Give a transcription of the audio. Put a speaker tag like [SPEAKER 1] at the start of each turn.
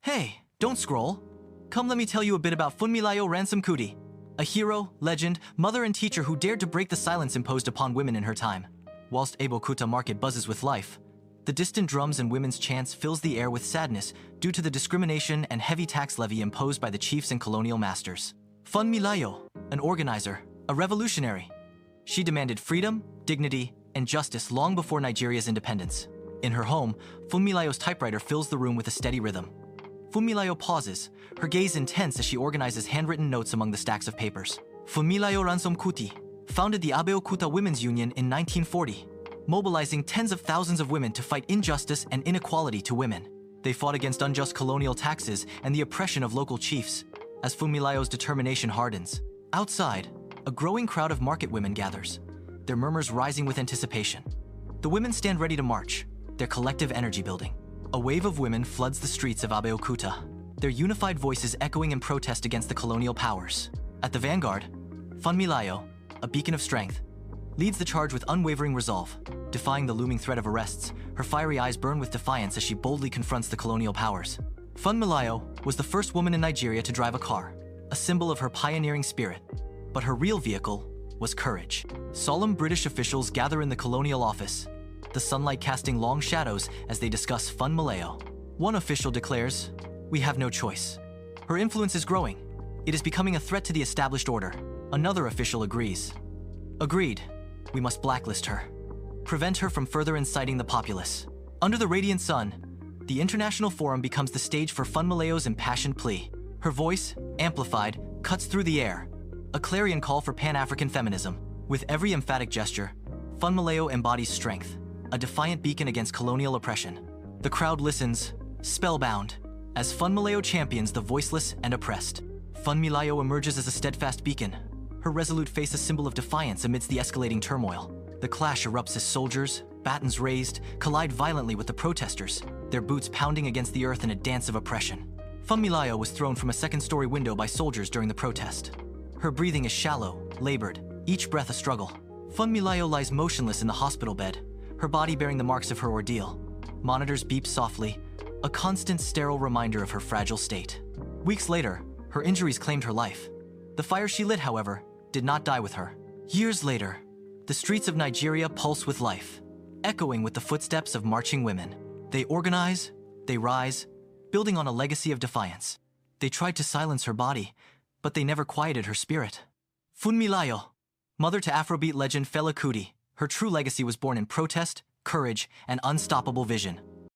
[SPEAKER 1] Hey, don't scroll. Come let me tell you a bit about Funmilayo Ransome-Kuti, a hero, legend, mother and teacher who dared to break the silence imposed upon women in her time. Whilst Abeokuta market buzzes with life, the distant drums and women's chants fills the air with sadness due to the discrimination and heavy tax levy imposed by the chiefs and colonial masters. Funmilayo, an organizer, a revolutionary. She demanded freedom, dignity, and justice long before Nigeria's independence. In her home, Funmilayo's typewriter fills the room with a steady rhythm. Funmilayo pauses, her gaze intense as she organizes handwritten notes among the stacks of papers. Funmilayo Ransome-Kuti founded the Abeokuta Women's Union in 1940, mobilizing tens of thousands of women to fight injustice and inequality to women. They fought against unjust colonial taxes and the oppression of local chiefs. As Funmilayo's determination hardens, outside, a growing crowd of market women gathers, their murmurs rising with anticipation. The women stand ready to march, their collective energy building. A wave of women floods the streets of Abeokuta, their unified voices echoing in protest against the colonial powers. At the vanguard, Funmilayo, a beacon of strength, leads the charge with unwavering resolve. Defying the looming threat of arrests, her fiery eyes burn with defiance as she boldly confronts the colonial powers. Funmilayo was the first woman in Nigeria to drive a car, a symbol of her pioneering spirit. But her real vehicle was courage. Solemn British officials gather in the colonial office, the sunlight casting long shadows as they discuss Funmilayo. One official declares, "We have no choice. Her influence is growing. It is becoming a threat to the established order." Another official agrees. "Agreed. We must blacklist her. Prevent her from further inciting the populace." Under the radiant sun, the international forum becomes the stage for Funmilayo's impassioned plea. Her voice, amplified, cuts through the air, a clarion call for Pan-African feminism. With every emphatic gesture, Funmilayo embodies strength, a defiant beacon against colonial oppression. The crowd listens, spellbound, as Funmilayo champions the voiceless and oppressed. Funmilayo emerges as a steadfast beacon, her resolute face a symbol of defiance amidst the escalating turmoil. The clash erupts as soldiers, batons raised, collide violently with the protesters, their boots pounding against the earth in a dance of oppression. Funmilayo was thrown from a second-story window by soldiers during the protest. Her breathing is shallow, labored, each breath a struggle. Funmilayo lies motionless in the hospital bed, her body bearing the marks of her ordeal. Monitors beep softly, a constant sterile reminder of her fragile state. Weeks later, her injuries claimed her life. The fire she lit, however, did not die with her. Years later, the streets of Nigeria pulse with life, echoing with the footsteps of marching women. They organize, they rise, building on a legacy of defiance. They tried to silence her body, but they never quieted her spirit. Funmilayo, mother to Afrobeat legend Fela Kuti, her true legacy was born in protest, courage, and unstoppable vision.